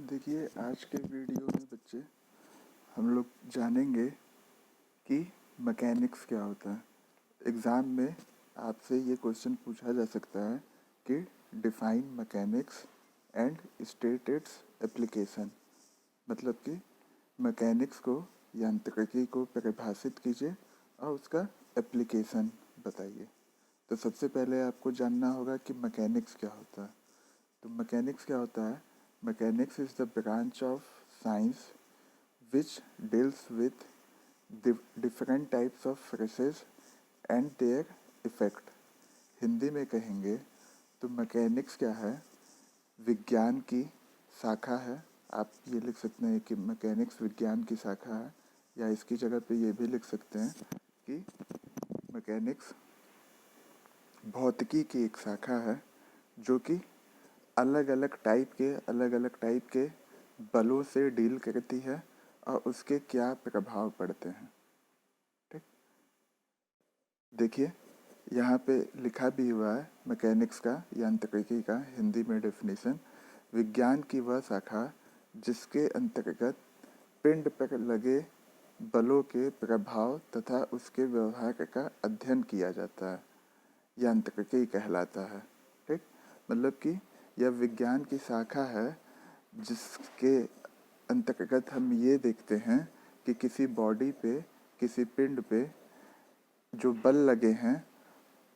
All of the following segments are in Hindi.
देखिए, आज के वीडियो में बच्चे हम लोग जानेंगे कि मैकेनिक्स क्या होता है। एग्ज़ाम में आपसे ये क्वेश्चन पूछा जा सकता है कि define mechanics and state its application. मतलब कि मैकेनिक्स को, यांत्रिकी को परिभाषित कीजिए और उसका एप्लीकेशन बताइए। तो सबसे पहले आपको जानना होगा कि मैकेनिक्स क्या होता है। तो मैकेनिक्स क्या होता है? Mechanics is the branch of science which deals with different types of forces and their effect। Hindi में कहेंगे तो मैकेनिक्स क्या है? विज्ञान की शाखा है। आप ये लिख सकते हैं कि मैकेनिक्स विज्ञान की शाखा है, या इसकी जगह पे ये भी लिख सकते हैं कि मैकेनिक्स भौतिकी की एक शाखा है जो कि अलग अलग टाइप के बलों से डील करती है और उसके क्या प्रभाव पड़ते हैं। ठीक, देखिए यहाँ पे लिखा भी हुआ है मैकेनिक्स का, यांत्रिकी का हिंदी में डेफिनेशन। विज्ञान की वह शाखा जिसके अंतर्गत पिंड पर लगे बलों के प्रभाव तथा उसके व्यवहार का अध्ययन किया जाता है, यांत्रिकी कहलाता है। ठीक, मतलब कि यह विज्ञान की शाखा है जिसके अंतर्गत हम ये देखते हैं कि किसी बॉडी पे, किसी पिंड पे जो बल लगे हैं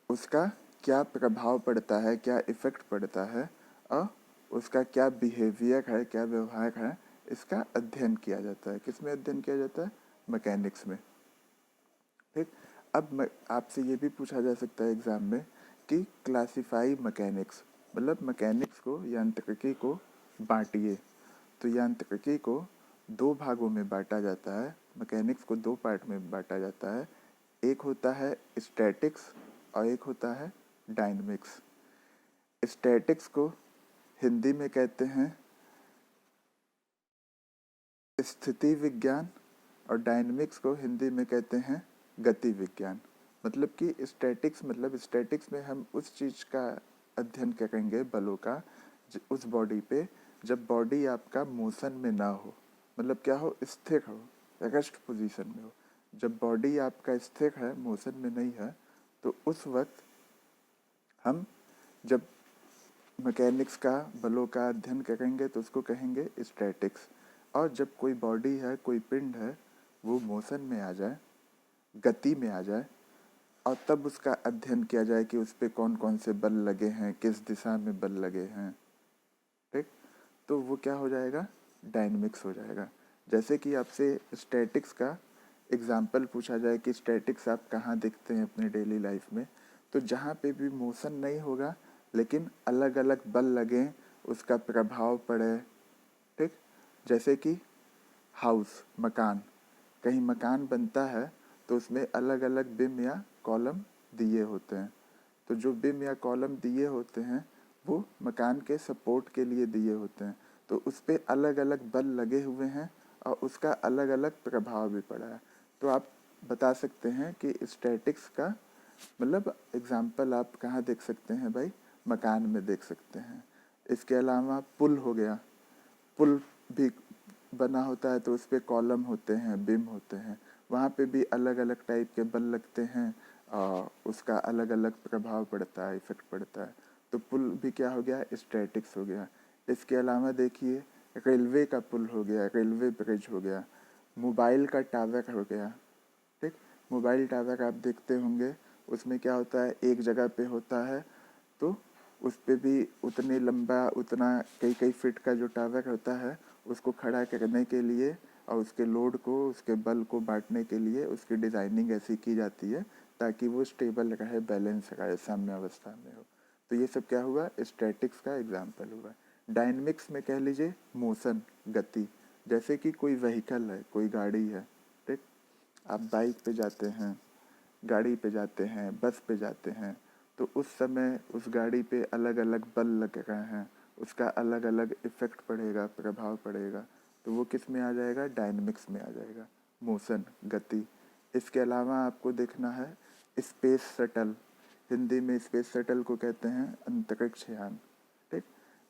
उसका क्या प्रभाव पड़ता है, क्या इफ़ेक्ट पड़ता है और उसका क्या बिहेवियर है, क्या व्यवहार है, इसका अध्ययन किया जाता है। किस में अध्ययन किया जाता है? मैकेनिक्स में। ठीक, अब आपसे ये भी पूछा जा सकता है एग्ज़ाम में कि क्लासिफाई मैकेनिक्स, मतलब मैकेनिक्स को, यांत्रिकी को बांटिए। तो यांत्रिकी को दो भागों में बांटा जाता है, मैकेनिक्स को दो पार्ट में बांटा जाता है। एक होता है स्टैटिक्स और एक होता है डायनेमिक्स। स्टैटिक्स को हिंदी में कहते हैं स्थिति विज्ञान और डायनेमिक्स को हिंदी में कहते हैं गति विज्ञान। मतलब कि स्टैटिक्स में हम उस चीज़ का अध्ययन करेंगे, बलों का, उस बॉडी पे जब बॉडी आपका मोशन में ना हो, मतलब क्या हो, स्थिर हो, रेस्ट पोजीशन में हो। जब बॉडी आपका स्थिर है, मोशन में नहीं है, तो उस वक्त हम जब मैकेनिक्स का, बलों का अध्ययन करेंगे तो उसको कहेंगे स्टैटिक्स। और जब कोई बॉडी है, कोई पिंड है, वो मोशन में आ जाए, गति में आ जाए, और तब उसका अध्ययन किया जाए कि उस पर कौन कौन से बल लगे हैं, किस दिशा में बल लगे हैं। ठीक, तो वो क्या हो जाएगा? डायनेमिक्स हो जाएगा। जैसे कि आपसे स्टैटिक्स का एग्जाम्पल पूछा जाए कि स्टैटिक्स आप कहाँ देखते हैं अपने डेली लाइफ में, तो जहाँ पे भी मोशन नहीं होगा लेकिन अलग अलग बल लगें, उसका प्रभाव पड़े। ठीक, जैसे कि हाउस, मकान, कहीं मकान बनता है तो उसमें अलग अलग बिम या कॉलम दिए होते हैं। तो जो बिम या कॉलम दिए होते हैं वो मकान के सपोर्ट के लिए दिए होते हैं, तो उस पर अलग अलग बल लगे हुए हैं और उसका अलग अलग प्रभाव भी पड़ा है। तो आप बता सकते हैं कि स्टैटिक्स का मतलब एग्जाम्पल आप कहाँ देख सकते हैं भाई? मकान में देख सकते हैं। इसके अलावा पुल हो गया, पुल भी बना होता है तो उस पर कॉलम होते हैं, बिम होते हैं, वहाँ पे भी अलग अलग टाइप के बल लगते हैं और उसका अलग अलग प्रभाव पड़ता है, इफेक्ट पड़ता है। तो पुल भी क्या हो गया? स्टैटिक्स हो गया। इसके अलावा देखिए रेलवे का पुल हो गया, रेलवे ब्रिज हो गया, मोबाइल का टावर हो गया। ठीक, मोबाइल टावर आप देखते होंगे, उसमें क्या होता है, एक जगह पे होता है तो उस पे भी उतने लंबा, उतना कई कई फीट का जो टावर होता है उसको खड़ा करने के लिए और उसके लोड को, उसके बल को बांटने के लिए उसकी डिज़ाइनिंग ऐसी की जाती है ताकि वो स्टेबल रहे, बैलेंस रहे, साम्य अवस्था में हो। तो ये सब क्या हुआ? स्टैटिक्स का एग्जाम्पल हुआ। डायनेमिक्स में कह लीजिए मोशन, गति। जैसे कि कोई व्हीकल है, कोई गाड़ी है, ठीक, आप बाइक पे जाते हैं, गाड़ी पे जाते हैं, बस पे जाते हैं, तो उस समय उस गाड़ी पे अलग अलग बल लग रहे हैं, उसका अलग अलग इफेक्ट पड़ेगा, प्रभाव पड़ेगा, तो वो किस में आ जाएगा? डायनेमिक्स में आ जाएगा, मोशन, गति। इसके अलावा आपको देखना है स्पेस शटल। हिंदी में स्पेस शटल को कहते हैं अंतरिक्ष यान। ठीक,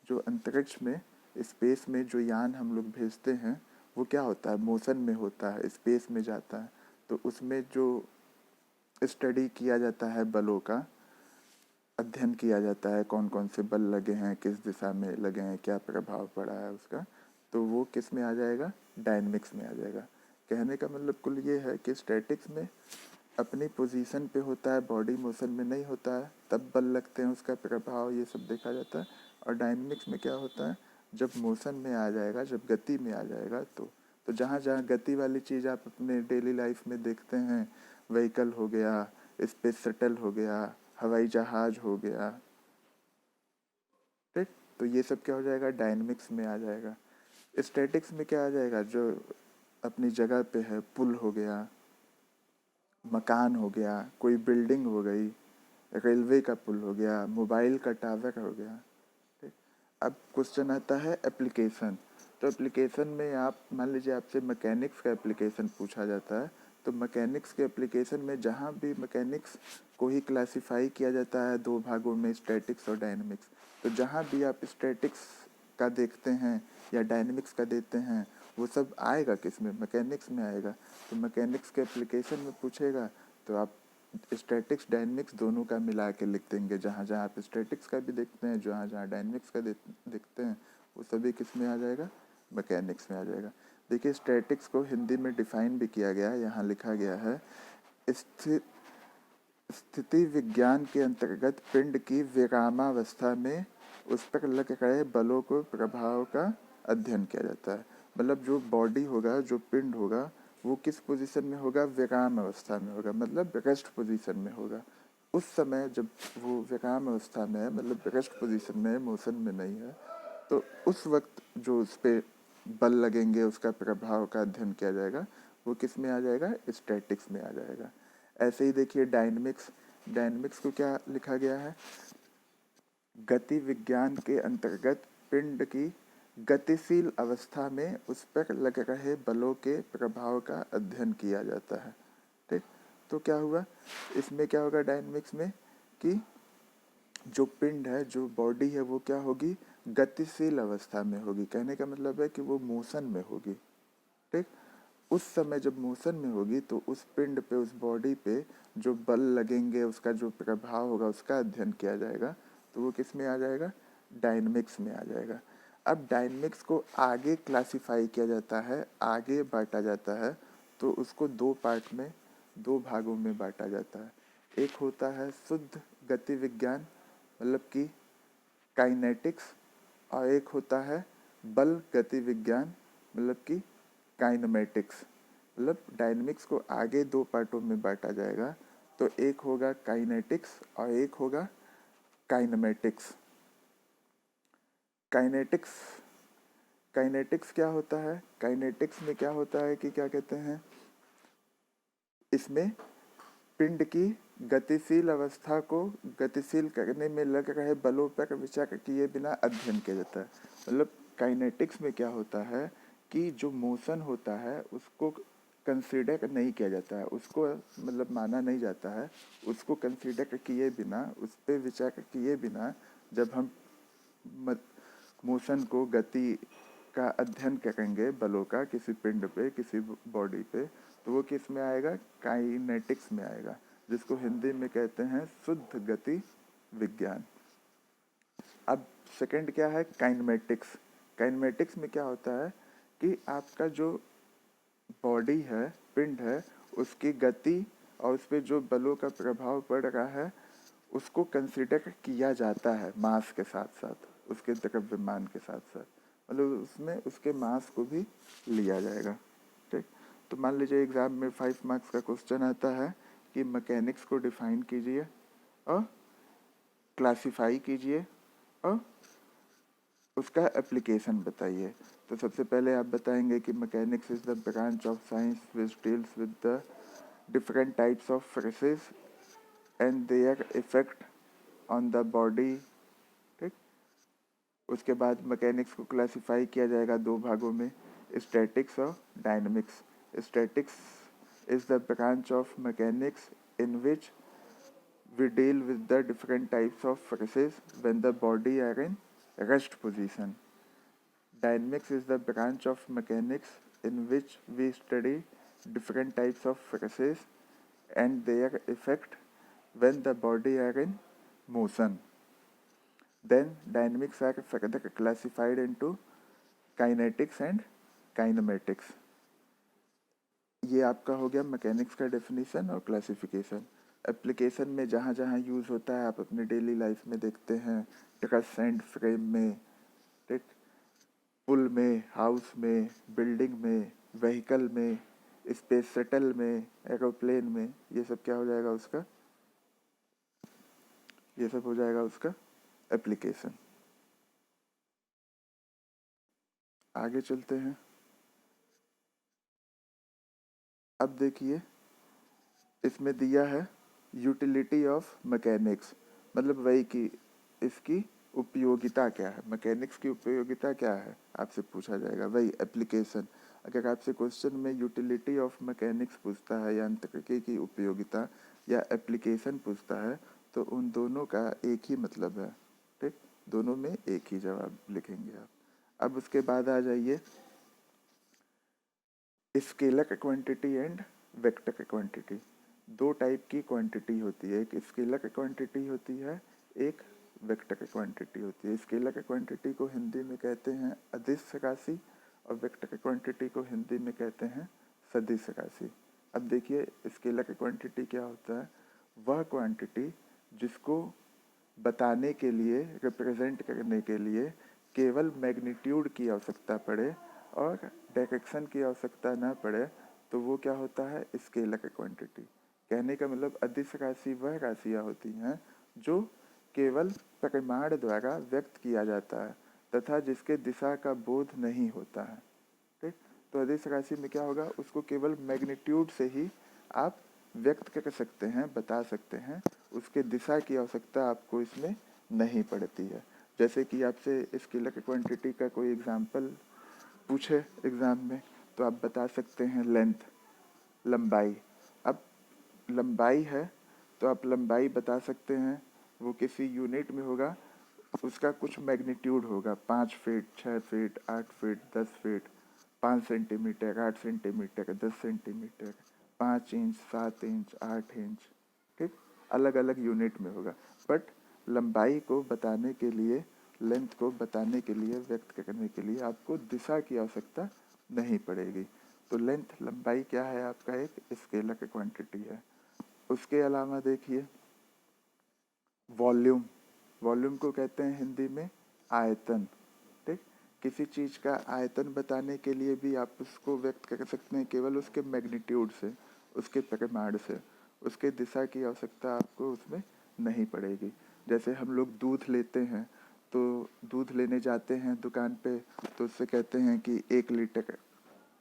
जो अंतरिक्ष में स्पेस में जो यान हम लोग भेजते हैं वो क्या होता है, मोशन में होता है, स्पेस में जाता है। तो उसमें जो स्टडी किया जाता है बलों का, अध्ययन किया जाता है, कौन कौन से बल लगे हैं, किस दिशा में लगे हैं, क्या प्रभाव पड़ा है उसका, तो वो किस में आ जाएगा, डायनेमिक्स में आ जाएगा। कहने का मतलब कुल ये है कि स्टैटिक्स में अपनी पोजीशन पे होता है, बॉडी मोशन में नहीं होता है, तब बल लगते हैं, उसका प्रभाव ये सब देखा जाता है। और डायनेमिक्स में क्या होता है, जब मोशन में आ जाएगा, जब गति में आ जाएगा, तो जहाँ जहाँ गति वाली चीज़ आप अपने डेली लाइफ में देखते हैं, व्हीकल हो गया, स्पेस शटल हो गया, हवाई जहाज हो गया, ठीक, तो ये सब क्या हो जाएगा, डायनेमिक्स में आ जाएगा। स्टैटिक्स में क्या आ जाएगा, जो अपनी जगह पे है, पुल हो गया, मकान हो गया, कोई बिल्डिंग हो गई, रेलवे का पुल हो गया, मोबाइल का टावर हो गया, ठीक। अब क्वेश्चन आता है एप्लीकेशन। तो एप्लीकेशन में आप मान लीजिए आपसे मैकेनिक्स का एप्लीकेशन पूछा जाता है, तो मैकेनिक्स के एप्लीकेशन में जहाँ भी मैकेनिक्स को ही क्लासिफाई किया जाता है दो भागों में, स्टैटिक्स और डायनेमिक्स, तो जहाँ भी आप स्टैटिक्स का देखते हैं या डायनेमिक्स का देते हैं, वो सब आएगा किस में, मैकेनिक्स में आएगा। तो मैकेनिक्स के एप्लीकेशन में पूछेगा तो आप स्टैटिक्स डायनेमिक्स दोनों का मिला के लिख देंगे। जहाँ जहाँ आप स्टैटिक्स का भी देखते हैं, जहाँ जहाँ डायनेमिक्स का देखते हैं, वो सभी किस में आ जाएगा, मैकेनिक्स में आ जाएगा। देखिए स्टैटिक्स को हिंदी में डिफाइन भी किया गया है, यहाँ लिखा गया है, स्थिति विज्ञान के अंतर्गत पिंड की विरामावस्था में उस पर लग रहे बलों को प्रभाव का अध्ययन किया जाता है। मतलब जो बॉडी होगा, जो पिंड होगा, वो किस पोजीशन में होगा, विराम अवस्था में होगा, मतलब रेस्ट पोजीशन में होगा। उस समय जब वो विराम अवस्था में है, मतलब रेस्ट पोजीशन में है, मोशन में नहीं है, तो उस वक्त जो उस पर बल लगेंगे, उसका प्रभाव का अध्ययन किया जाएगा, वो किस में आ जाएगा, स्टैटिक्स में आ जाएगा। ऐसे ही देखिए डायनेमिक्स, डायनेमिक्स को क्या लिखा गया है, गति विज्ञान के अंतर्गत पिंड की गतिशील अवस्था में उस पर लग रहे बलों के प्रभाव का अध्ययन किया जाता है, ठीक। तो क्या हुआ, इसमें क्या होगा डायनेमिक्स में कि जो पिंड है, जो बॉडी है, वो क्या होगी, गतिशील अवस्था में होगी। कहने का मतलब है कि वो मोशन में होगी, ठीक। उस समय जब मोशन में होगी तो उस पिंड पे, उस बॉडी पे जो बल लगेंगे, उसका जो प्रभाव होगा, उसका अध्ययन किया जाएगा। तो वो किस में आ जाएगा, डायनेमिक्स में आ जाएगा। अब डायनेमिक्स को आगे क्लासिफाई किया जाता है, आगे बांटा जाता है, तो उसको दो पार्ट में, दो भागों में बांटा जाता है। एक होता है शुद्ध गति विज्ञान, मतलब कि काइनेटिक्स, और एक होता है बल गति विज्ञान, मतलब कि काइनेमेटिक्स। मतलब डायनेमिक्स को आगे दो पार्टों में बांटा जाएगा, तो एक होगा काइनेटिक्स और एक होगा काइनेमेटिक्स। काइनेटिक्स, काइनेटिक्स क्या होता है, काइनेटिक्स में क्या होता है कि क्या कहते हैं, इसमें पिंड की गतिशील अवस्था को गतिशील करने में लग रहे बलों पर विचार किए बिना अध्ययन किया जाता है। मतलब काइनेटिक्स में क्या होता है कि जो मोशन होता है उसको कंसीडर नहीं किया जाता है, उसको मतलब माना नहीं जाता है, उसको कंसीडर किए बिना, उस पर विचार किए बिना जब हम मोशन को, गति का अध्ययन करेंगे बलों का किसी पिंड पे, किसी बॉडी पे, तो वो किस में आएगा, काइनेटिक्स में आएगा, जिसको हिंदी में कहते हैं शुद्ध गति विज्ञान। अब सेकंड क्या है, काइनेमेटिक्स। काइनेमेटिक्स में क्या होता है कि आपका जो बॉडी है, पिंड है, उसकी गति और उस पर जो बलों का प्रभाव पड़ रहा है, उसको कंसिडर किया जाता है मास के साथ साथ, उसके द्रव्यमान के साथ साथ, मतलब उसमें उसके मास को भी लिया जाएगा, ठीक। तो मान लीजिए एग्जाम में 5 मार्क्स का क्वेश्चन आता है कि मैकेनिक्स को डिफाइन कीजिए और क्लासिफाई कीजिए और उसका एप्लीकेशन बताइए। तो सबसे पहले आप बताएंगे कि mechanics is the branch of science which deals with the different types of forces and their effect on the body, ठीक। उसके बाद मैकेनिक्स को क्लासिफाई किया जाएगा दो भागों में, स्टैटिक्स और dynamics. Statics is the branch of mechanics in which we deal with the different types of forces when the body are in rest position. Dynamics is the branch of mechanics in which we study different types of forces and their effect when the body are in motion. Then dynamics are further classified into kinetics and kinematics. ये आपका हो गया मैकेनिक्स का डेफिनेशन और क्लासिफिकेशन। एप्लीकेशन में जहाँ जहाँ यूज़ होता है आप अपने डेली लाइफ में देखते हैं, ट्रस एंड फ्रेम में, ठीक, पुल में, हाउस में, बिल्डिंग में, व्हीकल में, स्पेस शटल में, एरोप्लेन में, ये सब क्या हो जाएगा उसका, ये सब हो जाएगा उसका एप्लीकेशन। आगे चलते हैं। अब देखिए इसमें दिया है यूटिलिटी ऑफ मैकेनिक्स, मतलब वही कि इसकी उपयोगिता क्या है, मैकेनिक्स की उपयोगिता क्या है आपसे पूछा जाएगा, वही एप्लीकेशन। अगर आपसे क्वेश्चन में यूटिलिटी ऑफ मैकेनिक्स पूछता है, यांत्रिकी की उपयोगिता, या एप्लीकेशन पूछता है, तो उन दोनों का एक ही मतलब है, ठीक, दोनों में एक ही जवाब लिखेंगे आप। अब उसके बाद आ जाइए scalar quantity and vector quantity. दो टाइप की क्वांटिटी होती है, एक स्केलर क्वांटिटी होती है, एक वेक्टर क्वांटिटी होती है। स्केलर क्वांटिटी को हिंदी में कहते हैं अदिश राशि और वेक्टर क्वांटिटी को हिंदी में कहते हैं सदिश राशि। अब देखिए स्केलर क्वांटिटी क्या होता है, वह क्वांटिटी जिसको बताने के लिए, रिप्रेजेंट करने के लिए केवल मैग्नीट्यूड की आवश्यकता पड़े और डायरेक्शन की आवश्यकता ना पड़े, तो वो क्या होता है स्केलर क्वांटिटी। कहने का मतलब अदिश राशि वह राशियाँ होती हैं जो केवल परिमाण द्वारा व्यक्त किया जाता है तथा जिसके दिशा का बोध नहीं होता है, ठीक। तो अदिश राशि में क्या होगा, उसको केवल मैग्नीट्यूड से ही आप व्यक्त कर सकते हैं, बता सकते हैं, उसके दिशा की आवश्यकता आपको इसमें नहीं पड़ती है। जैसे कि आपसे स्केलर क्वांटिटी का कोई एग्जांपल पूछे एग्ज़ाम में, तो आप बता सकते हैं लेंथ, लंबाई। अब लंबाई है तो आप लंबाई बता सकते हैं, वो किसी यूनिट में होगा, उसका कुछ मैग्नीट्यूड होगा, 5 feet, 6 feet, 8 feet, 10 feet, 5 centimetre, 8 centimetre, 10 centimetre, 5 inch, 7 inch, 8 inch, ठीक, अलग अलग यूनिट में होगा। बट लंबाई को बताने के लिए, लेंथ को बताने के लिए, व्यक्त करने के लिए आपको दिशा की आवश्यकता नहीं पड़ेगी। तो लेंथ, लंबाई क्या है आपका एक स्केलर क्वांटिटी है। उसके अलावा देखिए वॉल्यूम, वॉल्यूम को कहते हैं हिंदी में आयतन, ठीक। किसी चीज़ का आयतन बताने के लिए भी आप उसको व्यक्त कर सकते हैं केवल उसके मैग्नीट्यूड से, उसके परिमाण से, उसके दिशा की आवश्यकता आपको उसमें नहीं पड़ेगी। जैसे हम लोग दूध लेते हैं, तो दूध लेने जाते हैं दुकान पे, तो उससे कहते हैं कि 1 लीटर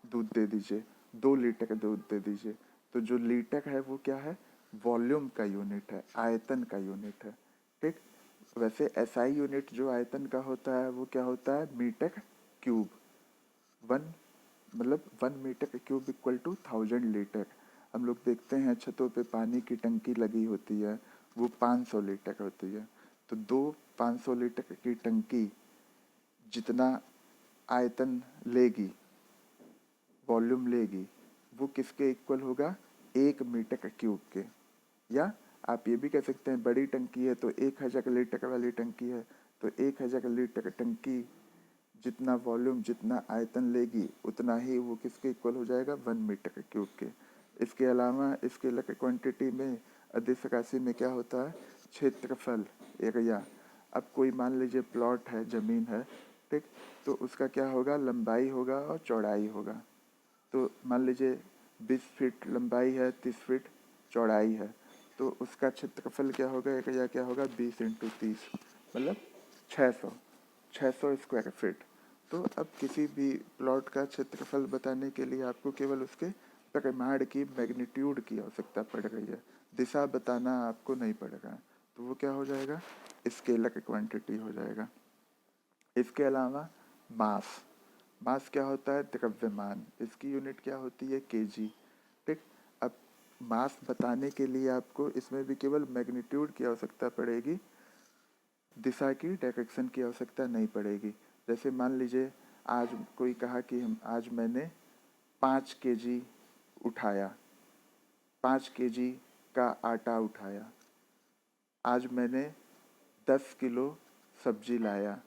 दूध दे दीजिए, 2 लीटर दूध दे दीजिए। तो जो लीटर है वो क्या है, वॉल्यूम का यूनिट है, आयतन का यूनिट है, ठीक। वैसे एसआई यूनिट जो आयतन का होता है वो क्या होता है, मीटर क्यूब। वन मतलब 1 metre cube equal to 1000 litre. हम लोग देखते हैं छतों पे पानी की टंकी लगी होती है, वो 500 लीटर होती है। तो दो 500 लीटर की टंकी जितना आयतन लेगी, वॉल्यूम लेगी, वो किसके इक्वल होगा, 1 मीटर क्यूब के। या आप ये भी कह सकते हैं बड़ी टंकी है तो 1000 लीटर वाली टंकी है, तो 1000 लीटर टंकी जितना वॉल्यूम, जितना आयतन लेगी, उतना ही वो किसके इक्वल हो जाएगा, 1 मीटर क्यूब के। इसके अलावा स्केलर क्वांटिटी में अदिश राशि में क्या होता है, क्षेत्रफल, एरिया। अब कोई मान लीजिए प्लॉट है, ज़मीन है, ठीक, तो उसका क्या होगा, लंबाई होगा और चौड़ाई होगा। तो मान लीजिए 20 फीट लंबाई है, 30 फीट चौड़ाई है, तो उसका क्षेत्रफल क्या होगा, एरिया क्या होगा, 20 इंटू 30 मतलब 600 स्क्वायर फीट। तो अब किसी भी प्लॉट का क्षेत्रफल बताने के लिए आपको केवल उसके परिमाण की, मैग्नीट्यूड की आवश्यकता पड़ रही है, दिशा बताना आपको नहीं पड़ेगा। तो वो क्या हो जाएगा, स्केलर क्वांटिटी हो जाएगा। इसके अलावा मास, मास क्या होता है, द्रव्यमान, इसकी यूनिट क्या होती है, केजी, ठीक। अब मास बताने के लिए आपको इसमें भी केवल मैग्नीट्यूड की आवश्यकता पड़ेगी, दिशा की, डायरेक्शन की आवश्यकता नहीं पड़ेगी। जैसे मान लीजिए आज कोई कहा कि हम आज मैंने 5 kg उठाया, 5 kg का आटा उठाया। आज मैंने 10 किलो सब्जी लाया।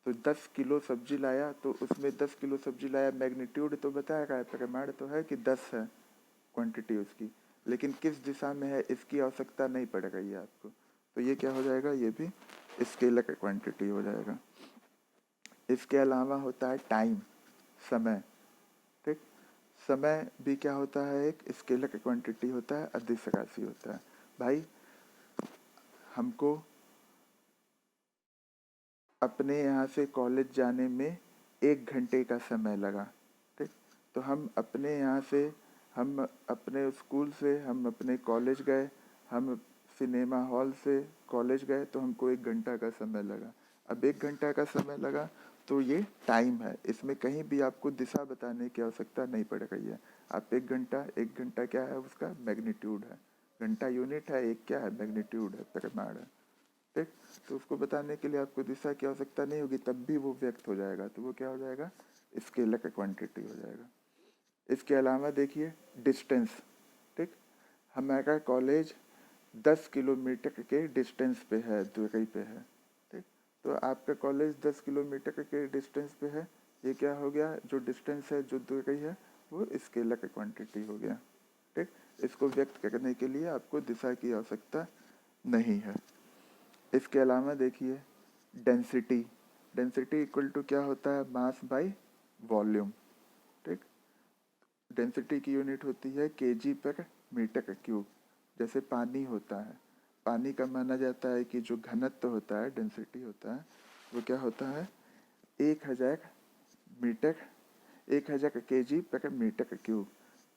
तो 10 किलो सब्जी लाया, तो उसमें 10 किलो सब्जी लाया मैग्नीट्यूड तो बताएगा, परिमाण तो है कि 10 है क्वांटिटी उसकी, लेकिन किस दिशा में है इसकी आवश्यकता नहीं पड़ रही है आपको। तो ये क्या हो जाएगा, ये भी स्केलर क्वांटिटी हो जाएगा। इसके अलावा होता है टाइम, समय। ठीक, समय भी क्या होता है, एक स्केलर क्वांटिटी होता है, अदिश राशि होता है। भाई हमको अपने यहाँ से कॉलेज जाने में 1 घंटे का समय लगा। ठीक, तो हम अपने यहाँ से, हम अपने स्कूल से हम अपने कॉलेज गए, हम सिनेमा हॉल से कॉलेज गए, तो हमको 1 घंटा का समय लगा। अब 1 घंटा का समय लगा तो ये टाइम है, इसमें कहीं भी आपको दिशा बताने की आवश्यकता नहीं पड़ रही है। आप 1 घंटा क्या है, उसका मैग्नीट्यूड है। घंटा यूनिट है, एक क्या है, मैग्नीट्यूड है, परिमाण है। ठीक, तो उसको बताने के लिए आपको दिशा की आवश्यकता नहीं होगी, तब भी वो व्यक्त हो जाएगा। तो वो क्या हो जाएगा, स्केलर क्वांटिटी हो जाएगा। इसके अलावा देखिए डिस्टेंस। ठीक, हमारा कॉलेज 10 किलोमीटर के डिस्टेंस पे है, दूरी पे है। ठीक, तो आपका कॉलेज 10 किलोमीटर के डिस्टेंस पे है। ये क्या हो गया, जो डिस्टेंस है, जो दूरी है, वो स्केलर क्वांटिटी हो गया। ठीक, इसको व्यक्त करने के लिए आपको दिशा की आवश्यकता नहीं है। इसके अलावा देखिए डेंसिटी। डेंसिटी इक्वल टू क्या होता है, मास बाय वॉल्यूम। ठीक, डेंसिटी की यूनिट होती है केजी पर मीटर क्यूब। जैसे पानी होता है, पानी का माना जाता है कि जो घनत्व होता है, डेंसिटी होता है, वो क्या होता है, 1000 मीटर 1000 kg पर मीटर क्यूब।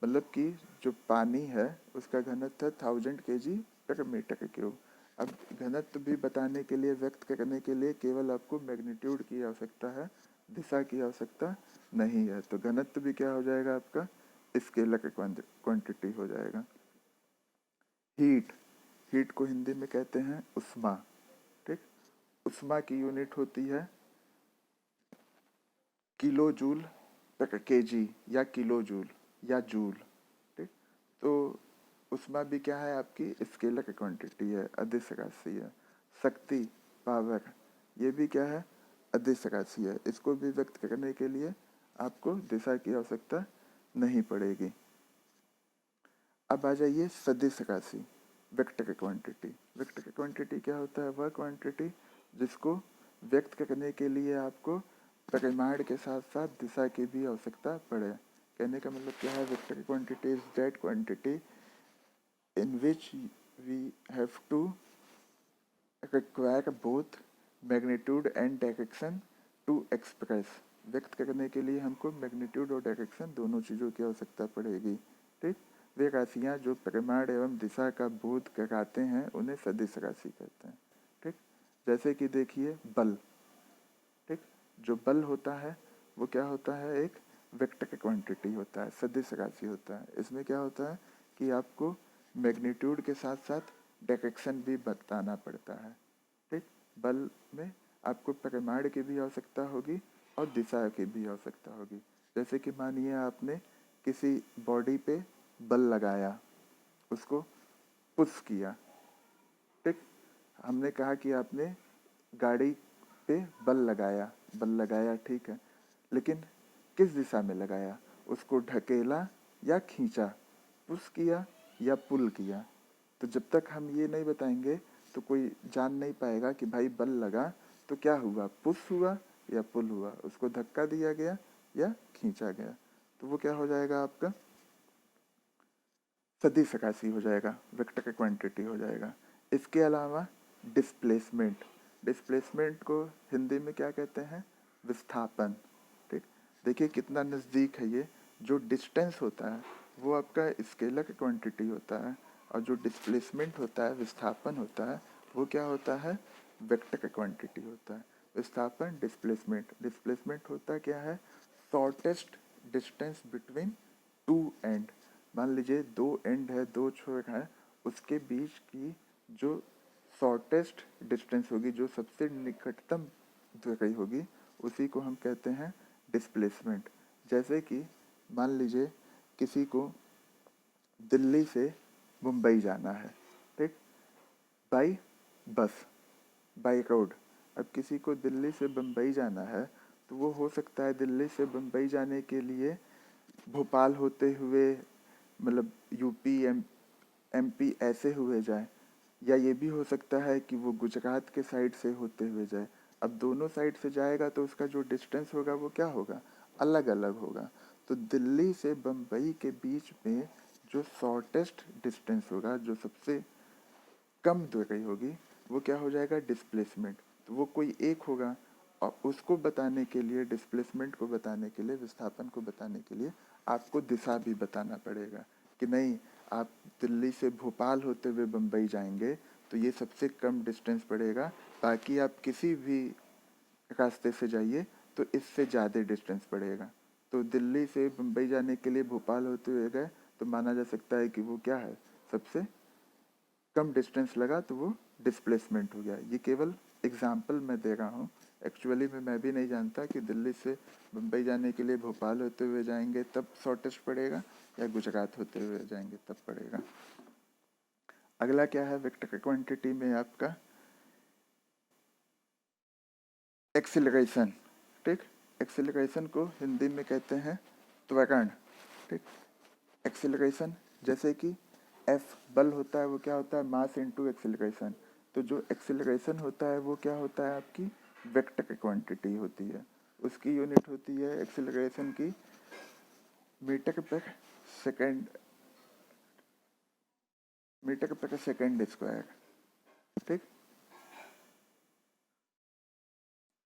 मतलब कि जो पानी है उसका घनत्व 1000 kg पर मीटर क्यूब। अब घनत्व भी बताने के लिए, व्यक्त करने के लिए केवल आपको मैग्नीट्यूड की आवश्यकता है, दिशा की आवश्यकता नहीं है। तो घनत्व भी क्या हो जाएगा आपका, स्केलर क्वांटिटी हो जाएगा। हीट, हीट को हिंदी में कहते हैं उष्मा। ठीक, उष्मा की यूनिट होती है किलो जूल पर केजी, या किलो जूल, या जूल। ठीक, तो उष्मा भी क्या है, आपकी स्केलर क्वांटिटी है, अदिश राशि है। शक्ति, पावर, ये भी क्या है, अदिश राशि है। इसको भी व्यक्त करने के लिए आपको दिशा की आवश्यकता नहीं पड़ेगी। अब आ जाइए सदिश राशि, वेक्टर क्वांटिटी। वेक्टर क्वांटिटी क्या होता है, वह क्वांटिटी जिसको व्यक्त करने के लिए आपको परिमाण के साथ साथ दिशा की भी आवश्यकता पड़े। कहने का मतलब क्या है, vector quantity is that quantity in which we have to require both magnitude and direction to express। व्यक्त करने के लिए हमको मैग्नीट्यूड और डायरेक्शन दोनों चीज़ों की आवश्यकता पड़ेगी। ठीक, वे राशियाँ जो परिमाण एवं दिशा का बोध कराते हैं उन्हें सदिश राशि कहते हैं। ठीक, जैसे कि देखिए बल। ठीक, जो बल होता है वो क्या होता है, एक वेक्टर क्वांटिटी होता है, सदिश राशि होता है। इसमें क्या होता है कि आपको मैग्नीट्यूड के साथ साथ डायरेक्शन भी बताना पड़ता है। ठीक, बल में आपको परिमाण की भी आवश्यकता होगी और दिशा की भी आवश्यकता होगी। जैसे कि मानिए आपने किसी बॉडी पे बल लगाया, उसको पुश किया। ठीक, हमने कहा कि आपने गाड़ी पे बल लगाया, ठीक है, लेकिन किस दिशा में लगाया, उसको ढकेला या खींचा, पुश किया या पुल किया। तो जब तक हम ये नहीं बताएंगे तो कोई जान नहीं पाएगा कि भाई बल लगा तो क्या हुआ, पुश हुआ या पुल हुआ, उसको धक्का दिया गया या खींचा गया। तो वो क्या हो जाएगा, आपका सदिश राशि हो जाएगा, वेक्टर क्वांटिटी हो जाएगा। इसके अलावा डिस्प्लेसमेंट। डिस्प्लेसमेंट को हिंदी में क्या कहते हैं, विस्थापन। ठीक, देखिए कितना नज़दीक है ये। जो डिस्टेंस होता है वो आपका स्केलर क्वांटिटी होता है, और जो डिस्प्लेसमेंट होता है, विस्थापन होता है, वो क्या होता है, वेक्टर क्वांटिटी होता है। विस्थापन, डिस्प्लेसमेंट। डिस्प्लेसमेंट होता क्या है, shortest distance between two and. मान लीजिए दो एंड है, दो छोर है, उसके बीच की जो शॉर्टेस्ट डिस्टेंस होगी, जो सबसे निकटतम दूरी होगी, उसी को हम कहते हैं डिस्प्लेसमेंट। जैसे कि मान लीजिए किसी को दिल्ली से मुंबई जाना है, ठीक, बाई बस, बाई रोड। अब किसी को दिल्ली से बम्बई जाना है तो वो हो सकता है दिल्ली से बम्बई जाने के लिए भोपाल होते हुए, मतलब यूपी एमपी ऐसे हुए जाए, या ये भी हो सकता है कि वो गुजरात के साइड से होते हुए जाए। अब दोनों साइड से जाएगा तो उसका जो डिस्टेंस होगा वो क्या होगा, अलग अलग होगा। तो दिल्ली से बम्बई के बीच में जो शॉर्टेस्ट डिस्टेंस होगा, जो सबसे कम दूरी होगी, वो क्या हो जाएगा, डिस्प्लेसमेंट। तो वो कोई एक होगा, और उसको बताने के लिए, डिस्प्लेसमेंट को बताने के लिए, विस्थापन को बताने के लिए आपको दिशा भी बताना पड़ेगा कि नहीं, आप दिल्ली से भोपाल होते हुए बम्बई जाएंगे तो ये सबसे कम डिस्टेंस पड़ेगा, बाकी आप किसी भी रास्ते से जाइए तो इससे ज़्यादा डिस्टेंस पड़ेगा। तो दिल्ली से बम्बई जाने के लिए भोपाल होते हुए गए तो माना जा सकता है कि वो क्या है, सबसे कम डिस्टेंस लगा, तो वो डिस्प्लेसमेंट हो गया। ये केवल एग्जाम्पल मैं दे रहा हूँ। एक्चुअली में मैं भी नहीं जानता कि दिल्ली से मुंबई जाने के लिए भोपाल होते हुए जाएंगे तब शॉर्टेस्ट पड़ेगा या गुजरात होते हुए जाएंगे तब पड़ेगा। अगला क्या है वेक्टर क्वांटिटी में आपका एक्सिलरेशन, ठीक। एक्सिलरेशन को हिंदी में कहते हैं त्वरण, ठीक। एक्सिलरेशन जैसे कि एफ बल होता है, वो क्या होता है, मास इनटू एक्सिलरेशन। तो जो एक्सिलरेशन होता है वो क्या होता है, आपकी वेक्टर क्वांटिटी होती है। उसकी यूनिट होती है एक्सिलरेशन की मीटर पर सेकेंड, मीटर पर सेकेंड स्क्वायर, ठीक।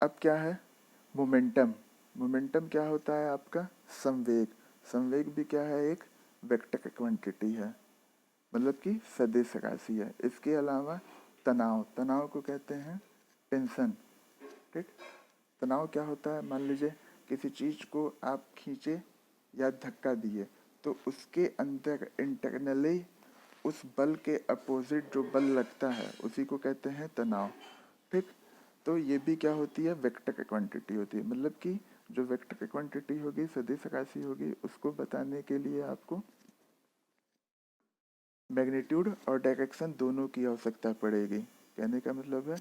अब क्या है मोमेंटम। मोमेंटम क्या होता है आपका, संवेग। संवेग भी क्या है, एक वेक्टर क्वांटिटी है, मतलब कि सदिश राशि है। इसके अलावा तनाव, तनाव को कहते हैं टेंशन, ठीक। तनाव क्या होता है, मान लीजिए किसी चीज़ को आप खींचे या धक्का दिए तो उसके अंदर इंटरनली उस बल के अपोजिट जो बल लगता है उसी को कहते हैं तनाव, ठीक। तो ये भी क्या होती है, वेक्टर क्वांटिटी होती है। मतलब कि जो वेक्टर क्वांटिटी होगी, सदिश राशि होगी, उसको बताने के लिए आपको मैग्नीट्यूड और डायरेक्शन दोनों की आवश्यकता पड़ेगी। कहने का मतलब है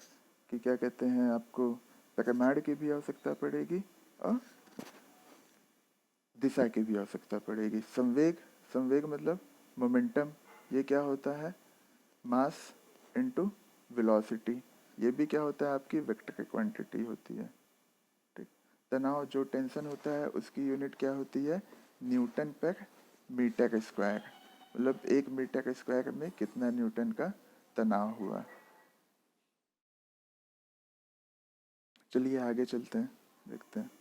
कि क्या कहते हैं, आपको परिमाण की भी आवश्यकता पड़ेगी और दिशा की भी आवश्यकता पड़ेगी। संवेग, संवेग मतलब मोमेंटम, ये क्या होता है, मास इनटू वेलोसिटी। ये भी क्या होता है, आपकी वेक्टर क्वांटिटी होती है, ठीक। तनाव जो टेंशन होता है उसकी यूनिट क्या होती है, न्यूटन पर मीटर स्क्वायर। मतलब 1 मीटर स्क्वायर में कितना न्यूटन का तनाव हुआ। चलिए आगे चलते हैं, देखते हैं।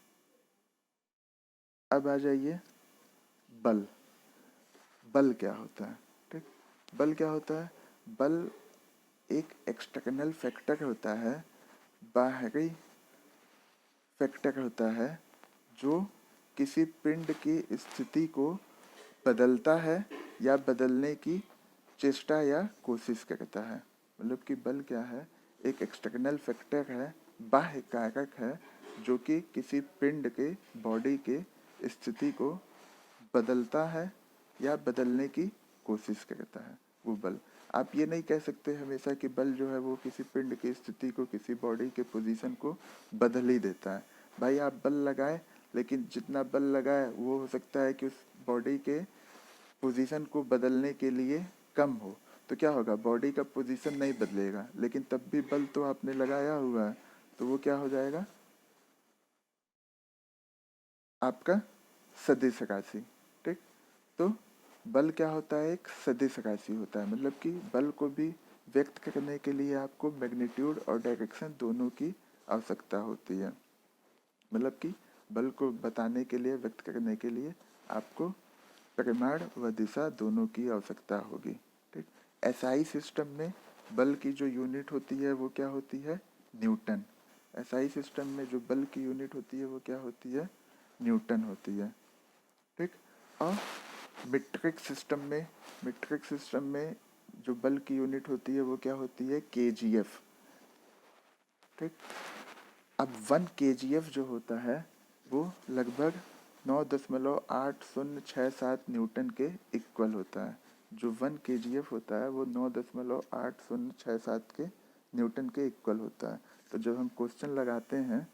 अब आ जाइए बल। बल क्या होता है, ठीक। बल क्या होता है, बल एक एक्सटर्नल फैक्टर होता है, बाहरी फैक्टर होता है जो किसी पिंड की स्थिति को बदलता है या बदलने की चेष्टा या कोशिश करता है। मतलब कि बल क्या है, एक एक्सटर्नल फैक्टर है, बाह्य कारक है जो कि किसी पिंड के, बॉडी के स्थिति को बदलता है या बदलने की कोशिश करता है, वो बल। आप ये नहीं कह सकते हमेशा कि बल जो है वो किसी पिंड की स्थिति को, किसी बॉडी के पोजीशन को बदल ही देता है। भाई आप बल लगाए, लेकिन जितना बल लगाए वो हो सकता है कि उस बॉडी के पोजीशन को बदलने के लिए कम हो, तो क्या होगा, बॉडी का पोजीशन नहीं बदलेगा, लेकिन तब भी बल तो आपने लगाया हुआ है, तो वो क्या हो जाएगा, आपका सदिश राशि, ठीक। तो बल क्या होता है, एक सदिश राशि होता है। मतलब कि बल को भी व्यक्त करने के लिए आपको मैग्नीट्यूड और डायरेक्शन दोनों की आवश्यकता होती है। मतलब कि बल को बताने के लिए, व्यक्त करने के लिए आपको परिमाण व दिशा दोनों की आवश्यकता होगी, ठीक। एसआई सिस्टम में बल की जो यूनिट होती है वो क्या होती है, न्यूटन। एसआई सिस्टम में जो बल की यूनिट होती है वो क्या होती है, न्यूटन होती है, ठीक। और मीट्रिक सिस्टम में, मीट्रिक सिस्टम में जो बल की यूनिट होती है वो क्या होती है, केजीएफ, ठीक। अब 1 केजीएफ जो होता है वो लगभग 9.8067 न्यूटन के इक्वल होता है। जो 1 kgf होता है वो 9.8067 के न्यूटन के इक्वल होता है। तो जब हम क्वेश्चन लगाते हैं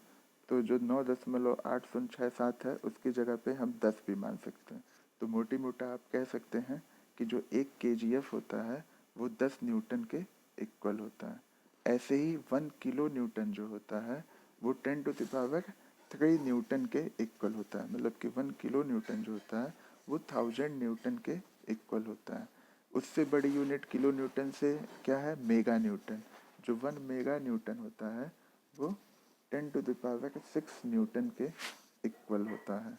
तो जो 9.8067 है उसकी जगह पे हम 10 भी मान सकते हैं। तो मोटी मोटा आप कह सकते हैं कि जो 1 kgf होता है वो 10 न्यूटन के इक्वल होता है। ऐसे ही 1 किलो न्यूटन जो होता है वो 10⁻³ न्यूटन के इक्वल होता है। मतलब कि 1 किलो न्यूटन जो होता है वो 1000 न्यूटन के इक्वल होता है। उससे बड़ी यूनिट किलो न्यूटन से क्या है, मेगा न्यूटन। जो 1 मेगा न्यूटन होता है वो 10⁶ न्यूटन के इक्वल होता है।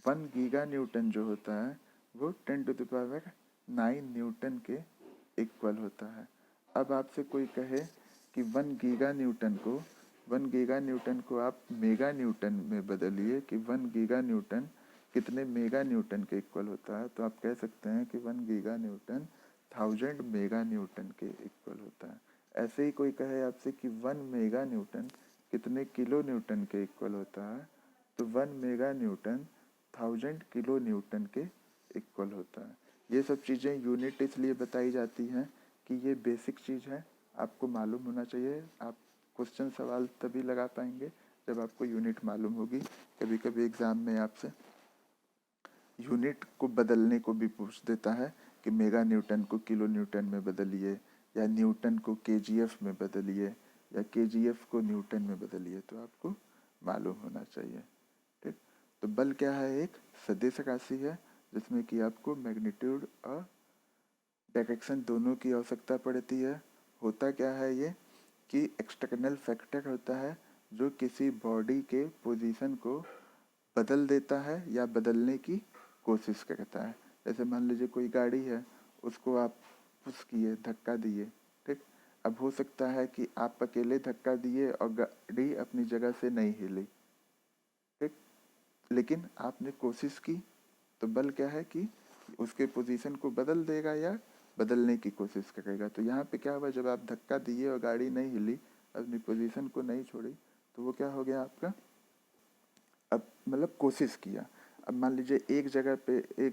1 गीगा न्यूटन जो होता है वो 10⁹ न्यूटन के इक्वल होता है। अब आपसे कोई कहे कि 1 गीगा न्यूटन को आप मेगा न्यूटन में बदलिए कि 1 गीगा न्यूटन कितने मेगा न्यूटन के इक्वल होता है, तो आप कह सकते हैं कि 1 गीगा न्यूटन 1000 मेगा न्यूटन के इक्वल होता है। ऐसे ही कोई कहे आपसे कि 1 मेगा न्यूटन कितने किलो न्यूटन के इक्वल होता है, तो 1 मेगा न्यूटन 1000 किलो न्यूटन के इक्वल होता है। ये सब चीज़ें यूनिट इसलिए बताई जाती हैं कि ये बेसिक चीज़ है, आपको मालूम होना चाहिए। आप क्वेश्चन सवाल तभी लगा पाएंगे जब आपको यूनिट मालूम होगी। कभी कभी एग्ज़ाम में आपसे यूनिट को बदलने को भी पूछ देता है कि मेगा न्यूटन को किलो न्यूटन में बदलिए, या न्यूटन को केजीएफ में बदलिए, या केजीएफ को न्यूटन में बदलिए, तो आपको मालूम होना चाहिए। ठीक, तो बल क्या है, एक सदिश राशि है जिसमें कि आपको मैग्नीट्यूड और डायरेक्शन दोनों की आवश्यकता पड़ती है। होता क्या है ये कि एक्सटर्नल फैक्टर होता है जो किसी बॉडी के पोजीशन को बदल देता है या बदलने की कोशिश करता है। जैसे मान लीजिए कोई गाड़ी है, उसको आप पुश किए, धक्का दिए, ठीक। अब हो सकता है कि आप अकेले धक्का दिए और गाड़ी अपनी जगह से नहीं हिली, ठीक, लेकिन आपने कोशिश की, तो बल क्या है कि उसके पोजीशन को बदल देगा या बदलने की कोशिश करेगा। तो यहाँ पे क्या हुआ, जब आप धक्का दिए और गाड़ी नहीं हिली, अपनी पोजीशन को नहीं छोड़ी, तो वो क्या हो गया आपका, अब मतलब कोशिश किया। अब मान लीजिए एक जगह पे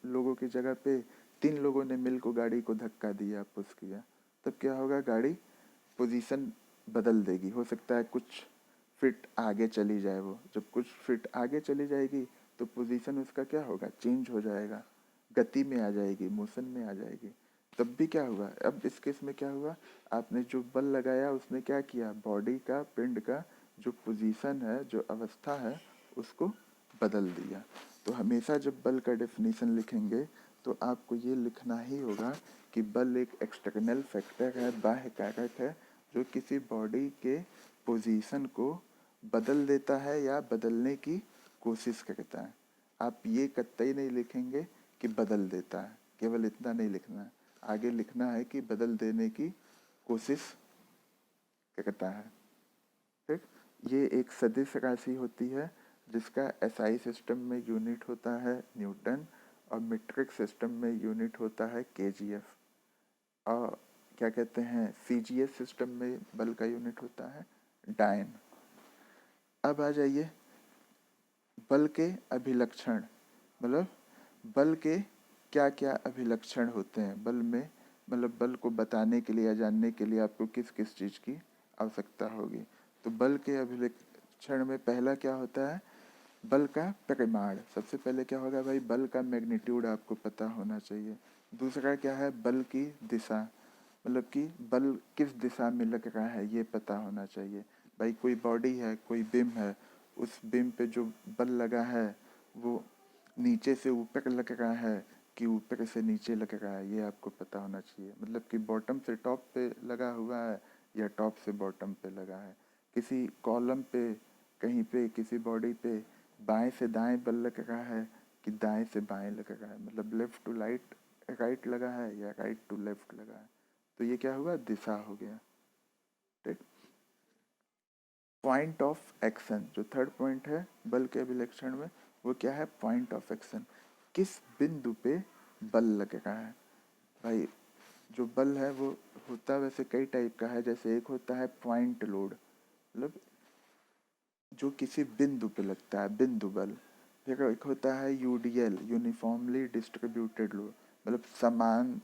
लोगों की जगह पे 3 लोगों ने मिल को गाड़ी को धक्का दिया, पुश किया, तब क्या होगा, गाड़ी पोजीशन बदल देगी। हो सकता है कुछ फिट आगे चली जाए। वो जब कुछ फिट आगे चली जाएगी तो पोजीशन उसका क्या होगा, चेंज हो जाएगा, गति में आ जाएगी, मोशन में आ जाएगी। तब भी क्या हुआ, अब इस केस में क्या हुआ, आपने जो बल लगाया उसने क्या किया, बॉडी का, पिंड का जो पोजीशन है, जो अवस्था है, उसको बदल दिया। तो हमेशा जब बल का डेफिनेशन लिखेंगे तो आपको ये लिखना ही होगा कि बल एक एक्सटर्नल फैक्टर है, बाह्य कारक है, जो किसी बॉडी के पोजीशन को बदल देता है या बदलने की कोशिश करता है। आप ये कतई नहीं लिखेंगे कि बदल देता है, केवल इतना नहीं लिखना है, आगे लिखना है कि बदल देने की कोशिश करता है। ठीक, ये एक सदिश राशि होती है जिसका एसआई सिस्टम में यूनिट होता है न्यूटन, और मीट्रिक सिस्टम में यूनिट होता है केजीएफ, और क्या कहते हैं, सीजीएस सिस्टम में बल का यूनिट होता है डायन। अब आ जाइए बल के अभिलक्षण, मतलब बल के क्या क्या अभिलक्षण होते हैं बल में, मतलब बल को बताने के लिए या जानने के लिए आपको किस किस चीज़ की आवश्यकता होगी। तो बल के अभिलक्षण में पहला क्या होता है, बल का परिमाण। सबसे पहले क्या होगा भाई, बल का मैग्नीट्यूड आपको पता होना चाहिए। दूसरा क्या है, बल की दिशा, मतलब कि बल किस दिशा में लग रहा है ये पता होना चाहिए। भाई कोई बॉडी है, कोई बिम है, उस बिम पे जो बल लगा है वो नीचे से ऊपर लग रहा है कि ऊपर से नीचे लग रहा है, ये आपको पता होना चाहिए। मतलब कि बॉटम से टॉप पे लगा हुआ है या टॉप से बॉटम पे लगा है। किसी कॉलम पे, कहीं पे, किसी बॉडी पे बाएं से दाएं बल लग रहा है कि दाएं से बाएं लग रहा है, मतलब लेफ्ट टू राइट लगा है या राइट टू लेफ्ट लगा है। तो ये क्या हुआ, दिशा हो गया। ठीक, पॉइंट ऑफ एक्शन, जो थर्ड पॉइंट है बल के अभिलक्षण में, वो क्या है, पॉइंट ऑफ एक्शन। किस बिंदु पे बल लग रहा है। भाई जो बल है वो होता वैसे कई टाइप का है। जैसे एक होता है पॉइंट लोड, मतलब जो किसी बिंदु पे लगता है, बिंदु बल। फिर एक होता है यूडीएल, यूनिफॉर्मली डिस्ट्रीब्यूटेड लोड, मतलब समान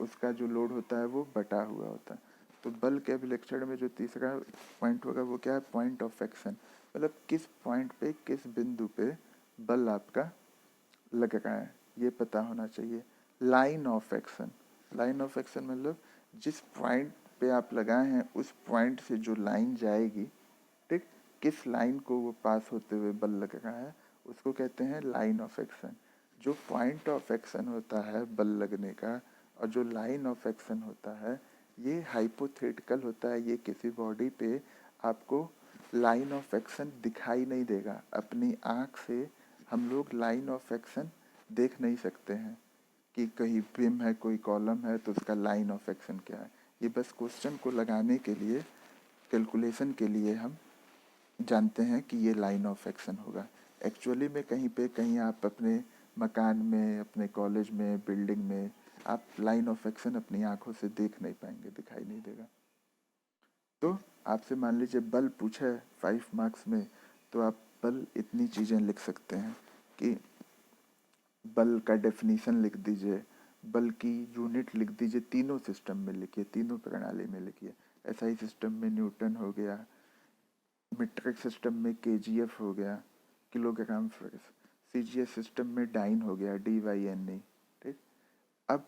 उसका जो लोड होता है वो बटा हुआ होता है। तो बल के अभिलक्षण में जो तीसरा पॉइंट होगा वो क्या है, पॉइंट ऑफ एक्शन, मतलब किस पॉइंट पे, किस बिंदु पे बल आपका लग रहा है, ये पता होना चाहिए। Line of action, line of action मतलब जिस पॉइंट पे आप लगाए हैं उस पॉइंट से जो लाइन जाएगी, ठीक, किस लाइन को वो पास होते हुए बल लग रहा है, उसको कहते हैं लाइन ऑफ एक्शन। जो पॉइंट ऑफ एक्शन होता है बल लगने का और जो लाइन ऑफ एक्शन होता है, ये हाइपोथेटिकल होता है। ये किसी बॉडी पे आपको लाइन ऑफ एक्शन दिखाई नहीं देगा। अपनी आँख से हम लोग लाइन ऑफ एक्शन देख नहीं सकते हैं कि कहीं बिम है, कोई कॉलम है तो उसका लाइन ऑफ एक्शन क्या है। ये बस क्वेश्चन को लगाने के लिए, कैलकुलेशन के लिए हम जानते हैं कि ये लाइन ऑफ एक्शन होगा। एक्चुअली में कहीं पे, कहीं आप अपने मकान में, अपने कॉलेज में, बिल्डिंग में आप लाइन ऑफ एक्शन अपनी आंखों से देख नहीं पाएंगे, दिखाई नहीं देगा। तो आपसे मान लीजिए बल पूछा है 5 मार्क्स में, तो आप बल इतनी चीज़ें लिख सकते हैं कि बल का डेफिनीशन लिख दीजिए, बल की यूनिट लिख दीजिए, तीनों सिस्टम में लिखिए, तीनों प्रणाली में लिखिए। एसआई सिस्टम में न्यूटन हो गया, मीट्रिक सिस्टम में केजीएफ हो गया, किलोग्राम फॉर सीजीएस सिस्टम में डाइन हो गया, DYNE, ठीक। अब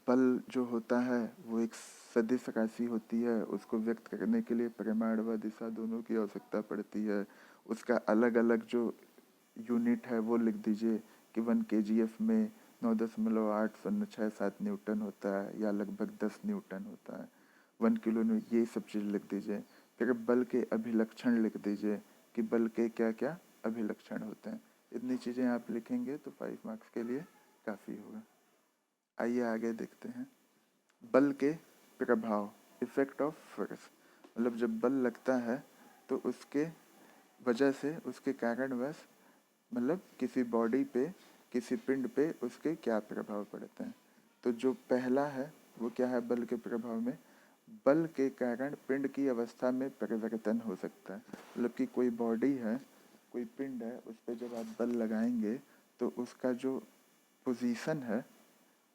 बल जो होता है वो एक सदिश राशि होती है, उसको व्यक्त करने के लिए परिमाण व दिशा दोनों की आवश्यकता पड़ती है। उसका अलग अलग जो यूनिट है वो लिख दीजिए कि 1 kgf में 9.807 न्यूटन होता है या लगभग 10 न्यूटन होता है। 1 किलो न्यूटन, ये सब चीज़ लिख दीजिए। फिर बल के अभिलक्षण लिख दीजिए कि बल के क्या क्या अभिलक्षण होते हैं। इतनी चीज़ें आप लिखेंगे तो 5 मार्क्स के लिए काफ़ी होगा। आइए आगे देखते हैं। बल के प्रभाव, इफेक्ट ऑफ फोर्स, मतलब जब बल लगता है तो उसके वजह से, उसके कारणवश, मतलब किसी बॉडी पे, किसी पिंड पे उसके क्या प्रभाव पड़ते हैं। तो जो पहला है वो क्या है बल के प्रभाव में, बल के कारण पिंड की अवस्था में परिवर्तन हो सकता है। मतलब कि कोई बॉडी है, कोई पिंड है, उस पर जब आप बल लगाएंगे तो उसका जो पोजीशन है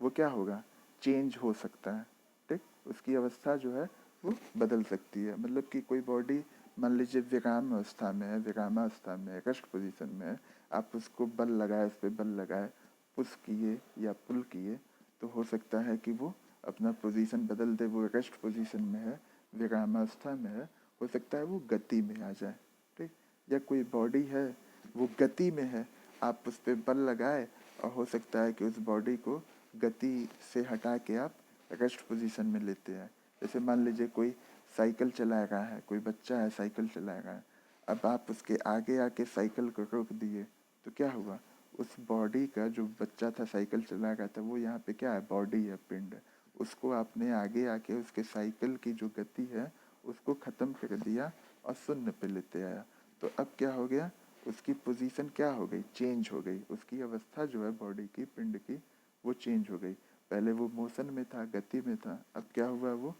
वो क्या होगा, चेंज हो सकता है, ठीक। उसकी अवस्था जो है वो बदल सकती है। मतलब कि कोई बॉडी मान लीजिए विराम अवस्था में है, विरामावस्था में है, रेस्ट पोजीशन में है, आप उसको बल लगाए, उस पर बल लगाए, पुश किए या पुल किए, तो हो सकता है कि वो अपना पोजीशन बदल दे। वो रेस्ट पोजीशन में है, विरामावस्था में है, हो सकता है वो गति में आ जाए, ठीक। या कोई बॉडी है वो गति में है, आप उस पर बल लगाए और हो सकता है कि उस बॉडी को गति से हटा के आप रेस्ट पोजीशन में लेते हैं। जैसे मान लीजिए कोई साइकिल चला रहा है, कोई बच्चा है साइकिल चला रहा है, अब आप उसके आगे आके साइकिल को रोक दिए तो क्या हुआ, उस बॉडी का, जो बच्चा था साइकिल चला रहा था, वो यहाँ पे क्या है, बॉडी है, पिंड है, उसको आपने आगे आके उसके साइकिल की जो गति है उसको ख़त्म कर दिया और शून्य पे लेते आया। तो अब क्या हो गया, उसकी पोजीशन क्या हो गई, चेंज हो गई। उसकी अवस्था जो है बॉडी की, पिंड की, वो चेंज हो गई। पहले वो मोशन में था, गति में था, अब क्या हुआ, वो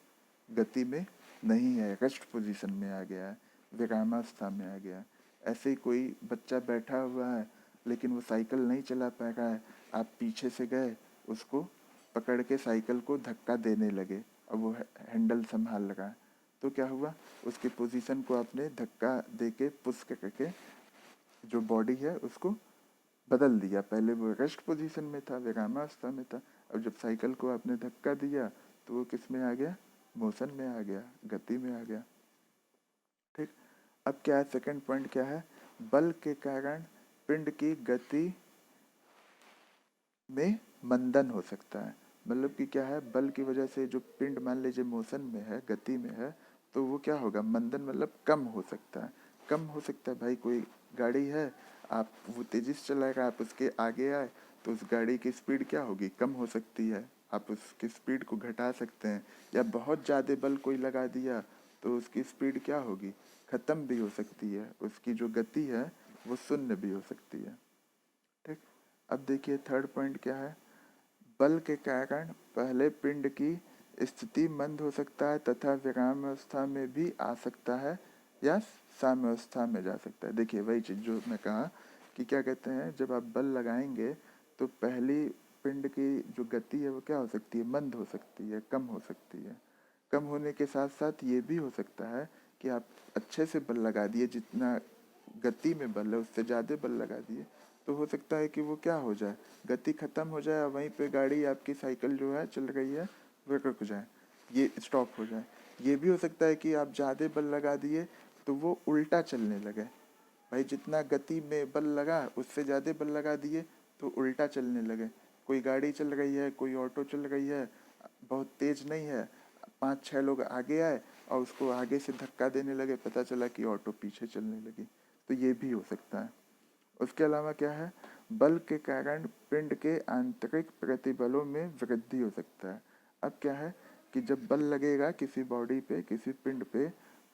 गति में नहीं है, रेस्ट पोजीशन में आ गया है, विरामावस्था में आ गया है। ऐसे ही कोई बच्चा बैठा हुआ है लेकिन वो साइकिल नहीं चला पा रहा है, आप पीछे से गए, उसको पकड़ के साइकिल को धक्का देने लगे और वो हैंडल संभाल रहा है, तो क्या हुआ, उसकी पोजीशन को आपने धक्का दे के पुश करके जो बॉडी है उसको बदल दिया। पहले वो रेस्ट पोजीशन में था, विरामावस्था में था, अब जब साइकिल को आपने धक्का दिया तो वो किस में आ गया, मोशन में आ गया, गति में आ गया, ठीक। अब क्या है, सेकंड पॉइंट क्या है, बल के कारण पिंड की गति में मंदन हो सकता है। मतलब कि क्या है, बल की वजह से जो पिंड मान लीजिए मोशन में है, गति में है, तो वो क्या होगा, मंदन मतलब कम हो सकता है। कम हो सकता है, भाई कोई गाड़ी है, आप वो तेजी से चलाएगा, आप उसके आगे आए तो उस गाड़ी की स्पीड क्या होगी, कम हो सकती है, आप उसकी स्पीड को घटा सकते हैं। या बहुत ज़्यादा बल कोई लगा दिया तो उसकी स्पीड क्या होगी, ख़त्म भी हो सकती है, उसकी जो गति है वो शून्य भी हो सकती है, ठीक। अब देखिए थर्ड पॉइंट क्या है, बल के कारण पहले पिंड की स्थिति मंद हो सकता है तथा विरामावस्था में भी आ सकता है या साम्यावस्था में जा सकता है। देखिए वही चीज़ जो मैं कहा कि क्या कहते हैं, जब आप बल लगाएंगे तो पहली पिंड की जो गति है वो क्या हो सकती है, मंद हो सकती है, कम हो सकती है। कम होने के साथ साथ ये भी हो सकता है कि आप अच्छे से बल लगा दिए, जितना गति में बल है उससे ज़्यादा बल लगा दिए, तो हो सकता है कि वो क्या हो जाए, गति ख़त्म हो जाए और वहीं पे गाड़ी आपकी साइकिल जो है चल रही है वो रुक जाए, ये स्टॉप हो जाए। ये भी हो सकता है कि आप ज़्यादा बल लगा दिए तो वो उल्टा चलने लगे। भाई जितना गति में बल लगा उससे ज़्यादा बल लगा दिए तो उल्टा चलने लगे। कोई गाड़ी चल रही है, कोई ऑटो चल रही है, बहुत तेज़ नहीं है, 5-6 लोग आगे आए और उसको आगे से धक्का देने लगे, पता चला कि ऑटो पीछे चलने लगी। तो ये भी हो सकता है। उसके अलावा क्या है, बल के कारण पिंड के आंतरिक प्रतिबलों में वृद्धि हो सकता है। अब क्या है कि जब बल लगेगा किसी बॉडी पे, किसी पिंड पे,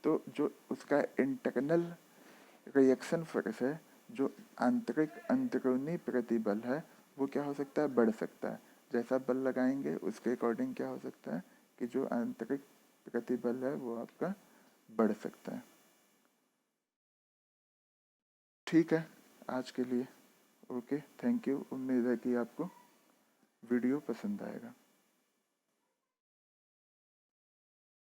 तो जो उसका इंटरनल रिएक्शन फोर्स है, जो आंतरिक अंदरूनी प्रतिबल है, वो क्या हो सकता है, बढ़ सकता है। जैसा बल लगाएंगे उसके अकॉर्डिंग क्या हो सकता है कि जो आंतरिक प्रतिबल है वो आपका बढ़ सकता है। ठीक है, आज के लिए ओके, थैंक यू। उम्मीद है कि आपको वीडियो पसंद आएगा।